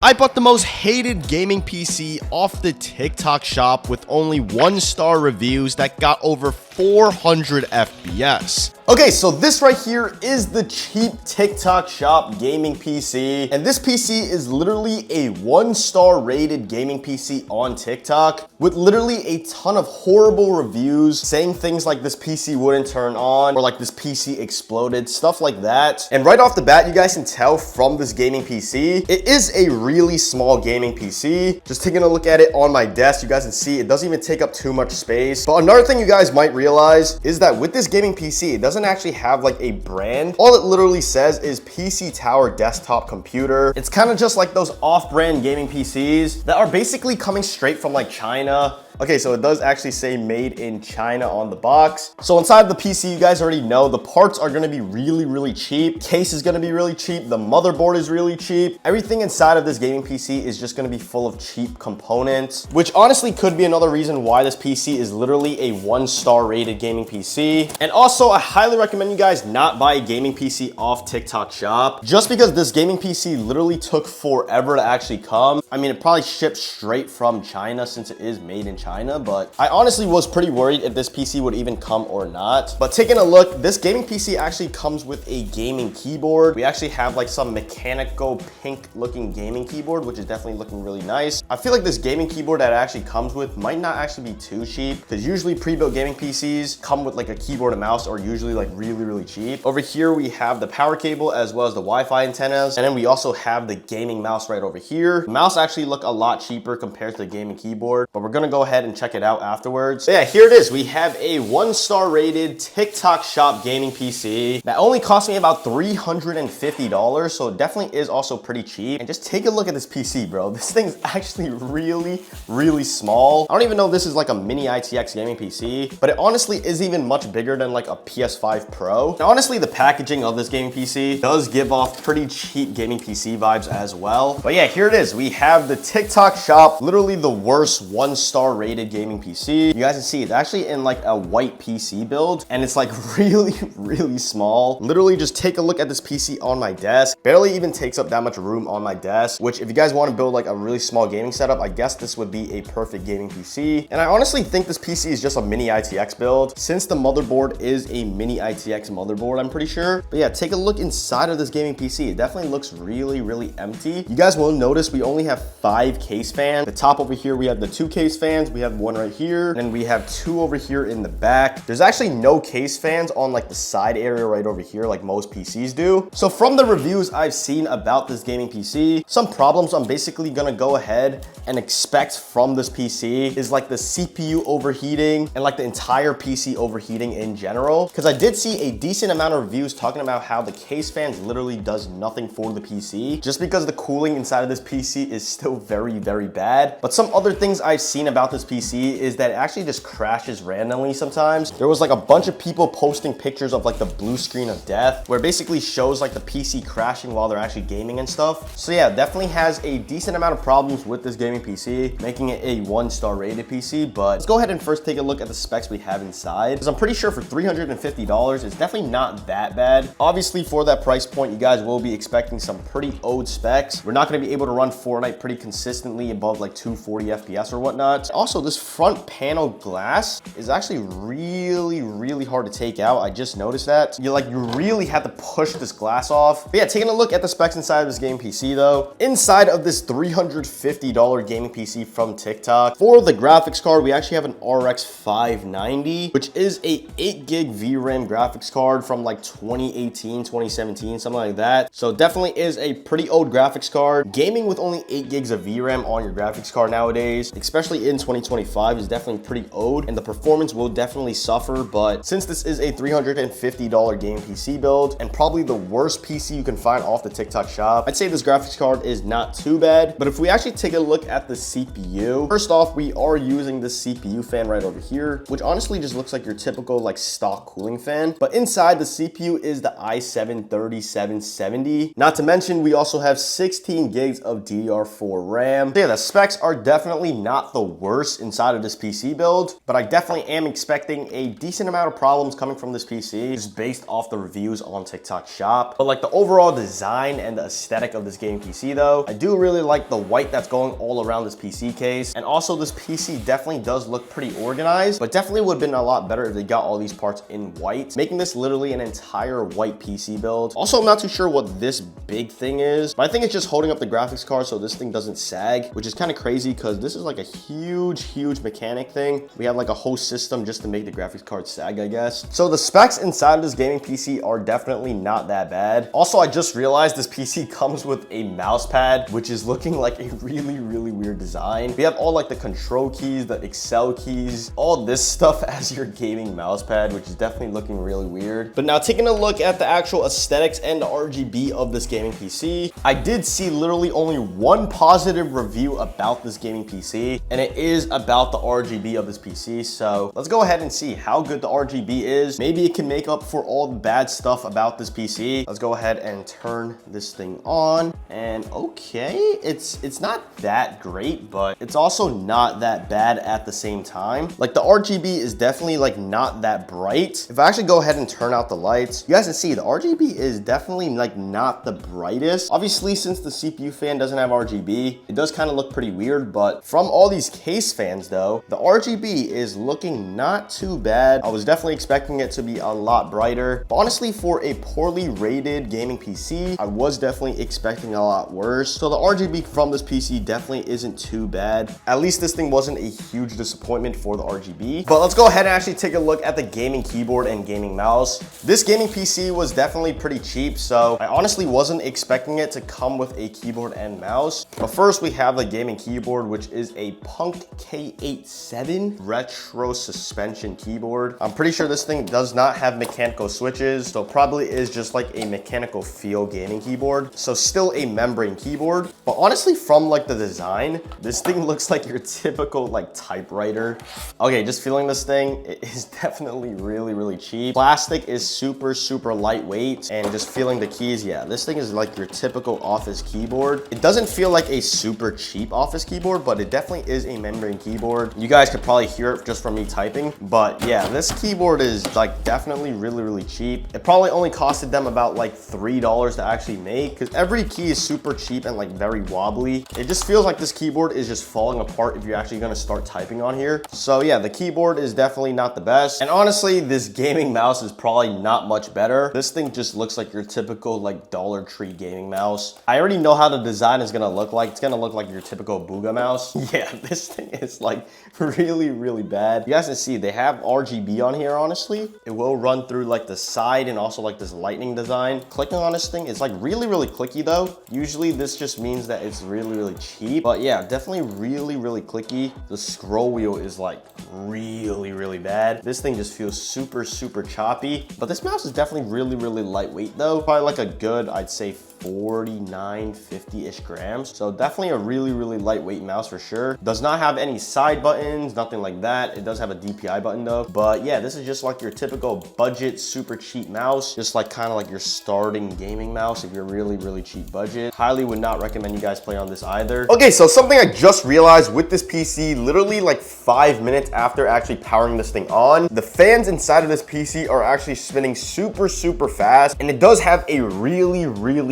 I bought the most hated gaming PC off the TikTok shop with only 1-star reviews that got over 400 FPS. Okay, so this right here is the cheap TikTok shop gaming PC. And this PC is literally a 1-star rated gaming PC on TikTok with literally a ton of horrible reviews saying things like this PC wouldn't turn on or like this PC exploded, stuff like that. And right off the bat, you guys can tell from this gaming PC, it is a really small gaming PC. Just taking a look at it on my desk, you guys can see it doesn't even take up too much space. But another thing you guys might realize is that with this gaming PC, it doesn't actually have like a brand. All it literally says is PC Tower desktop computer. It's kind of just like those off-brand gaming PCs that are basically coming straight from like China. Okay, so it does actually say made in China on the box. So inside of the PC, you guys already know the parts are gonna be really cheap. Case is gonna be really cheap. The motherboard is really cheap. Everything inside of this gaming PC is just gonna be full of cheap components, which honestly could be another reason why this PC is literally a 1-star rated gaming PC. And also, I highly recommend you guys not buy a gaming PC off TikTok shop, just because this gaming PC literally took forever to actually come. I mean, it probably shipped straight from China since it is made in China, but I honestly was pretty worried if this PC would even come or not. But taking a look, this gaming PC actually comes with a gaming keyboard. We actually have like some mechanical pink looking gaming keyboard, which is definitely looking really nice. I feel like this gaming keyboard that it actually comes with might not actually be too cheap, because usually pre-built gaming PCs come with like a keyboard and mouse are usually like really cheap. Over here, we have the power cable as well as the Wi-Fi antennas. And then we also have the gaming mouse right over here. The mouse actually look a lot cheaper compared to the gaming keyboard, but we're gonna go ahead and check it out afterwards. So yeah, here it is. We have a 1-star rated TikTok shop gaming PC that only cost me about $350. So it definitely is also pretty cheap. And just take a look at this PC, bro. This thing's actually really small. I don't even know if this is like a mini ITX gaming PC, but it honestly is even much bigger than like a PS5 Pro. Now, honestly, the packaging of this gaming PC does give off pretty cheap gaming PC vibes as well. But yeah, here it is. We have the TikTok shop, literally the worst 1-star rated gaming PC. You guys can see it's actually in like a white PC build, and it's like really small. Literally just take a look at this PC on my desk. Barely even takes up that much room on my desk, which if you guys want to build like a really small gaming setup, I guess this would be a perfect gaming PC. And I honestly think this PC is just a mini ITX build, since the motherboard is a mini ITX motherboard, I'm pretty sure. But yeah, take a look inside of this gaming PC. It definitely looks really empty. You guys will notice we only have 5 case fans. The top over here, we have the 2 case fans. We have one right here, and then we have 2 over here in the back. There's actually no case fans on like the side area right over here like most PCs do. So from the reviews I've seen about this gaming PC, some problems I'm basically gonna go ahead and expect from this PC is like the CPU overheating and like the entire PC overheating in general. Because I did see a decent amount of reviews talking about how the case fans literally does nothing for the PC, just because the cooling inside of this PC is still very bad. But some other things I've seen about this PC is that it actually just crashes randomly sometimes. There was like a bunch of people posting pictures of like the blue screen of death, where it basically shows like the PC crashing while they're actually gaming and stuff. So yeah, definitely has a decent amount of problems with this gaming PC, making it a 1-star rated PC. But let's go ahead and first take a look at the specs we have inside, because I'm pretty sure for $350, it's definitely not that bad. Obviously, for that price point, you guys will be expecting some pretty old specs. We're not going to be able to run Fortnite pretty consistently above like 240 FPS or whatnot. Also, this front panel glass is actually really hard to take out. I just noticed that. You really have to push this glass off. But yeah, taking a look at the specs inside of this gaming PC though. Inside of this $350 gaming PC from TikTok, for the graphics card, we actually have an RX 590, which is a 8 gig VRAM graphics card from like 2018, 2017, something like that. So definitely is a pretty old graphics card. Gaming with only 8 gigs of VRAM on your graphics card nowadays, especially in 2025, is definitely pretty old, and the performance will definitely suffer. But since this is a $350 gaming PC build, and probably the worst PC you can find off the TikTok shop, I'd say this graphics card is not too bad. But if we actually take a look at the CPU, first off, we are using this CPU fan right over here, which honestly just looks like your typical like stock cooling fan. But inside the CPU is the i7-3770. Not to mention, we also have 16 gigs of DDR4 RAM. So yeah, the specs are definitely not the worst worse inside of this PC build, but I definitely am expecting a decent amount of problems coming from this PC just based off the reviews on TikTok Shop. But like the overall design and the aesthetic of this gaming PC though, I do really like the white that's going all around this PC case. And also this PC definitely does look pretty organized, but definitely would have been a lot better if they got all these parts in white, making this literally an entire white PC build. Also, I'm not too sure what this big thing is, but I think it's just holding up the graphics card so this thing doesn't sag, which is kind of crazy because this is like a huge mechanic thing. We have like a whole system just to make the graphics card sag, I guess. So the specs inside of this gaming PC are definitely not that bad. Also, I just realized this PC comes with a mouse pad, which is looking like a really weird design. We have all like the control keys, the Excel keys, all this stuff as your gaming mouse pad, which is definitely looking really weird. But now taking a look at the actual aesthetics and the RGB of this gaming PC, I did see literally only one positive review about this gaming PC, and it is about the RGB of this PC. So let's go ahead and see how good the RGB is. Maybe it can make up for all the bad stuff about this PC. Let's go ahead and turn this thing on, and okay, it's not that great, but it's also not that bad at the same time. Like the RGB is definitely like not that bright. If I actually go ahead and turn out the lights, you guys can see the RGB is definitely like not the brightest. Obviously, since the CPU fan doesn't have RGB, it does kind of look pretty weird, but from all these case fans though, the RGB is looking not too bad. I was definitely expecting it to be a lot brighter, but honestly, for a poorly rated gaming PC, I was definitely expecting a lot worse. So the RGB from this PC definitely isn't too bad. At least this thing wasn't a huge disappointment for the RGB. But let's go ahead and actually take a look at the gaming keyboard and gaming mouse. This gaming PC was definitely pretty cheap, so I honestly wasn't expecting it to come with a keyboard and mouse. But first we have the gaming keyboard, which is a Punk K87 retro suspension keyboard. I'm pretty sure this thing does not have mechanical switches, so it probably is just like a mechanical feel gaming keyboard. So still a membrane keyboard, but honestly from like the design, this thing looks like your typical like typewriter. Okay, just feeling this thing, it is definitely really cheap. Plastic is super lightweight, and just feeling the keys, yeah, this thing is like your typical office keyboard. It doesn't feel like a super cheap office keyboard, but it definitely is a membrane keyboard. You guys could probably hear it just from me typing, but yeah, this keyboard is like definitely really cheap. It probably only costed them about like $3 to actually make, because every key is super cheap and like very wobbly. It just feels like this keyboard is just falling apart if you're actually going to start typing on here. So yeah, the keyboard is definitely not the best, and honestly this gaming mouse is probably not much better. This thing just looks like your typical like Dollar Tree gaming mouse. I already know how the design is going to look like. It's going to look like your typical Booga mouse. Yeah, this thing is like really bad. You guys can see they have RGB on here. Honestly, it will run through like the side and also like this lightning design. Clicking on this thing, it's like really clicky though. Usually this just means that it's really cheap, but yeah, definitely really clicky. The scroll wheel is like really bad. This thing just feels super choppy, but this mouse is definitely really lightweight though. Probably like a good, I'd say 49, 50-ish grams. So definitely a really lightweight mouse for sure. Does not have any side buttons, nothing like that. It does have a DPI button though. But yeah, this is just like your typical budget, super cheap mouse. Just like kind of like your starting gaming mouse if you're really cheap budget. Highly would not recommend you guys play on this either. Okay, so something I just realized with this PC, literally like 5 minutes after actually powering this thing on, the fans inside of this PC are actually spinning super fast, and it does have a really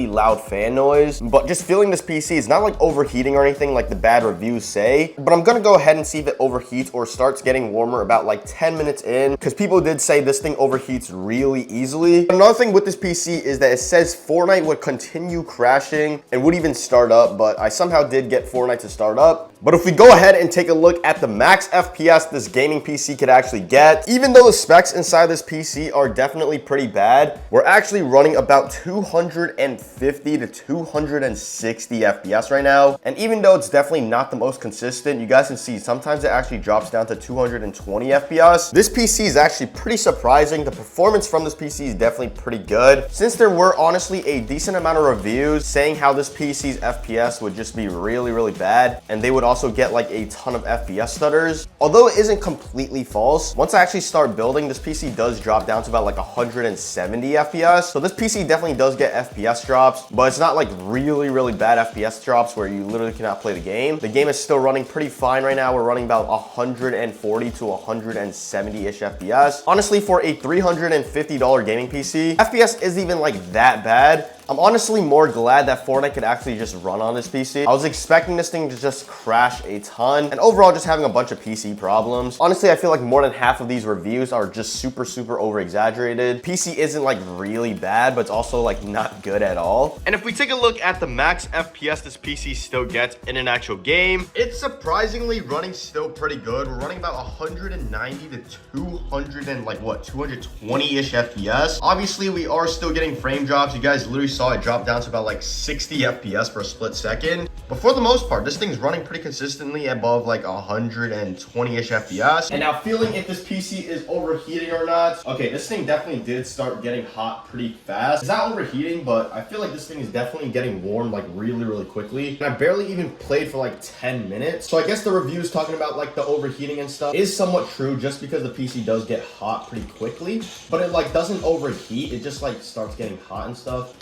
loud fan noise. But just feeling this PC, is not like overheating or anything like the bad reviews say, but I'm gonna go ahead and see if it overheats or starts getting warmer about like 10 minutes in, because people did say this thing overheats really easily. Another thing with this PC is that it says Fortnite would continue crashing and would even start up, but I somehow did get Fortnite to start up. But if we go ahead and take a look at the max FPS this gaming PC could actually get, even though the specs inside this PC are definitely pretty bad, we're actually running about 250 to 260 FPS right now. And even though it's definitely not the most consistent, you guys can see sometimes it actually drops down to 220 FPS. This PC is actually pretty surprising. The performance from this PC is definitely pretty good, since there were honestly a decent amount of reviews saying how this PC's FPS would just be really bad, and they would also get like a ton of FPS stutters. Although it isn't completely false, once I actually start building, this PC does drop down to about like 170 FPS. So this PC definitely does get FPS drops. drops, but it's not like really bad FPS drops where you literally cannot play the game. The game is still running pretty fine right now. We're running about 140 to 170-ish FPS. Honestly, for a $350 gaming PC, FPS isn't even like that bad. I'm honestly more glad that Fortnite could actually just run on this PC. I was expecting this thing to just crash a ton, and overall just having a bunch of PC problems. Honestly, I feel like more than half of these reviews are just super over exaggerated. PC isn't like really bad, but it's also like not good at all. And if we take a look at the max FPS this PC still gets in an actual game, it's surprisingly running still pretty good. We're running about 190 to 200 and like what, 220-ish FPS. Obviously, we are still getting frame drops. You guys literally saw it drop down to about like 60 FPS for a split second. But for the most part, this thing's running pretty consistently above like 120-ish FPS. And now feeling if this PC is overheating or not. Okay, this thing definitely did start getting hot pretty fast. It's not overheating, but I feel like this thing is definitely getting warm like really quickly. And I barely even played for like 10 minutes. So I guess the reviews talking about like the overheating and stuff is somewhat true just because the PC does get hot pretty quickly. But it like doesn't overheat. It just like starts getting hot and stuff.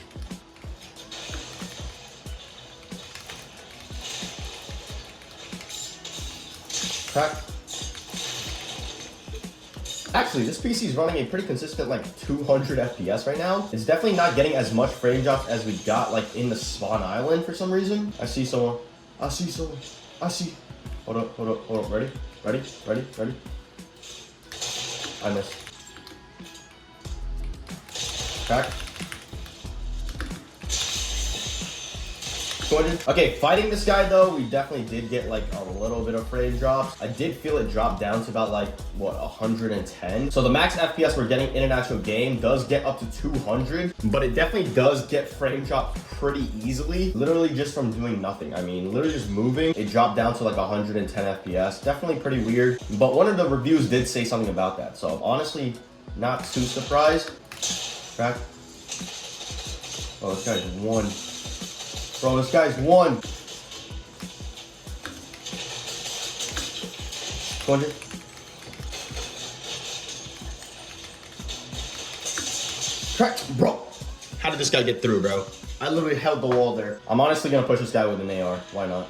Crack. Actually, this PC is running a pretty consistent like 200 FPS right now. It's definitely not getting as much frame drops as we got like in the spawn island for some reason. I see someone. I see someone. I see. Hold up. Ready? I missed. Crack. Okay, fighting this guy though, we definitely did get like a little bit of frame drops. I did feel it drop down to about like, what, 110. So the max FPS we're getting in an actual game does get up to 200, but it definitely does get frame dropped pretty easily. Literally just from doing nothing. I mean, literally just moving, it dropped down to like 110 FPS. Definitely pretty weird, but one of the reviews did say something about that. So I'm honestly not too surprised. Crack. Oh, this guy's one. Bro, this guy's one. 200. Crack, bro. How did this guy get through, bro? I literally held the wall there. I'm honestly gonna push this guy with an AR. Why not?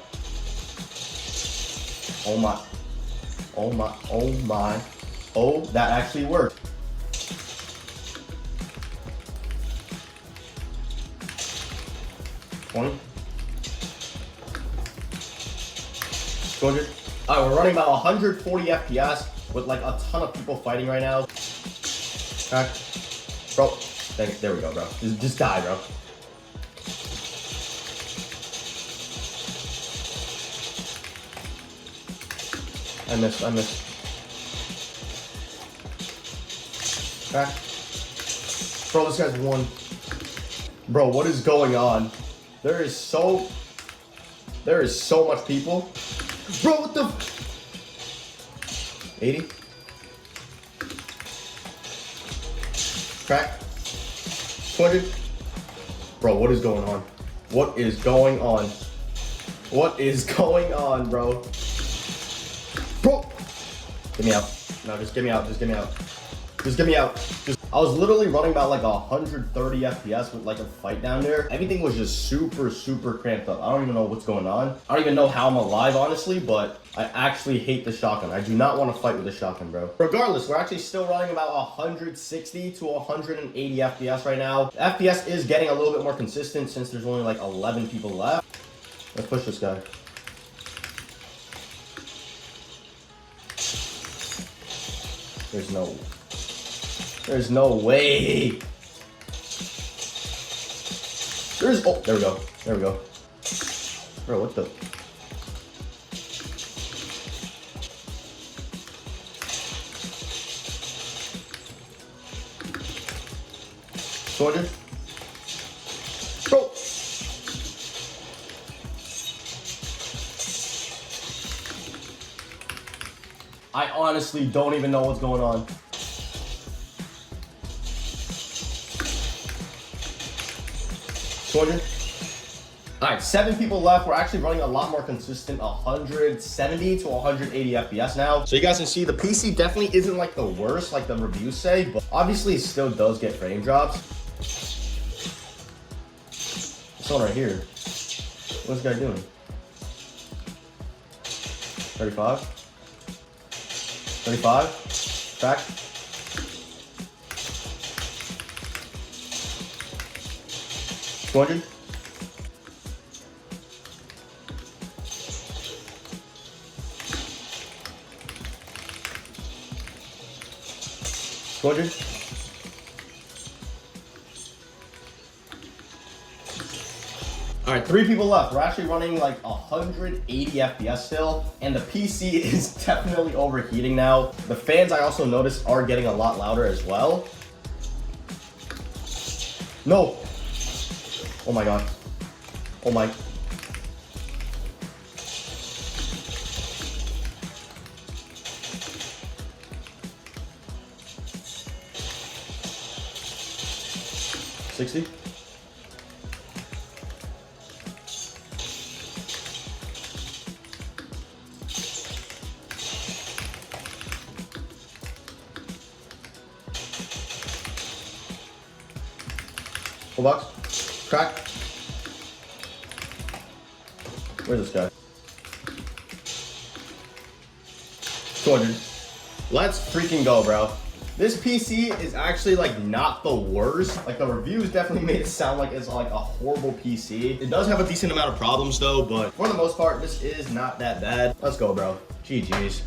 Oh my. Oh, that actually worked. Alright, we're running about 140 FPS with like a ton of people fighting right now. Okay. Bro, thanks. There we go, bro. Just die, bro. I missed. Okay. Bro, this guy's one. Bro, what is going on? There is so much people. Bro, what the? 80. Crack. 200. Bro, what is going on? What is going on? What is going on, bro? Bro! Get me out. No, just get me out. Just get me out. Just get me out. I was literally running about like 130 FPS with like a fight down there. Everything was just super cramped up. I don't even know what's going on. I don't even know how I'm alive, honestly, but I actually hate the shotgun. I do not want to fight with the shotgun, bro. Regardless, we're actually still running about 160 to 180 FPS right now. The FPS is getting a little bit more consistent since there's only like 11 people left. Let's push this guy. There's no way. Oh, there we go. Bro, what the? Soldier. Bro. I honestly don't even know what's going on. Alright, 7 people left. We're actually running a lot more consistent, 170 to 180 FPS now. So you guys can see the PC definitely isn't like the worst like the reviews say, but obviously it still does get frame drops. This one right here. What's this guy doing? 35? 35? Back? 200? 200? All right, 3 people left. We're actually running like 180 FPS still, and the PC is definitely overheating now. The fans, I also noticed, are getting a lot louder as well. No. Oh my God. Oh my. $60? Full box. Crack. Where's this guy? 200. Let's freaking go, bro. This PC is actually like not the worst. Like the reviews definitely made it sound like it's like a horrible PC. It does have a decent amount of problems though, but for the most part, this is not that bad. Let's go, bro. GG's.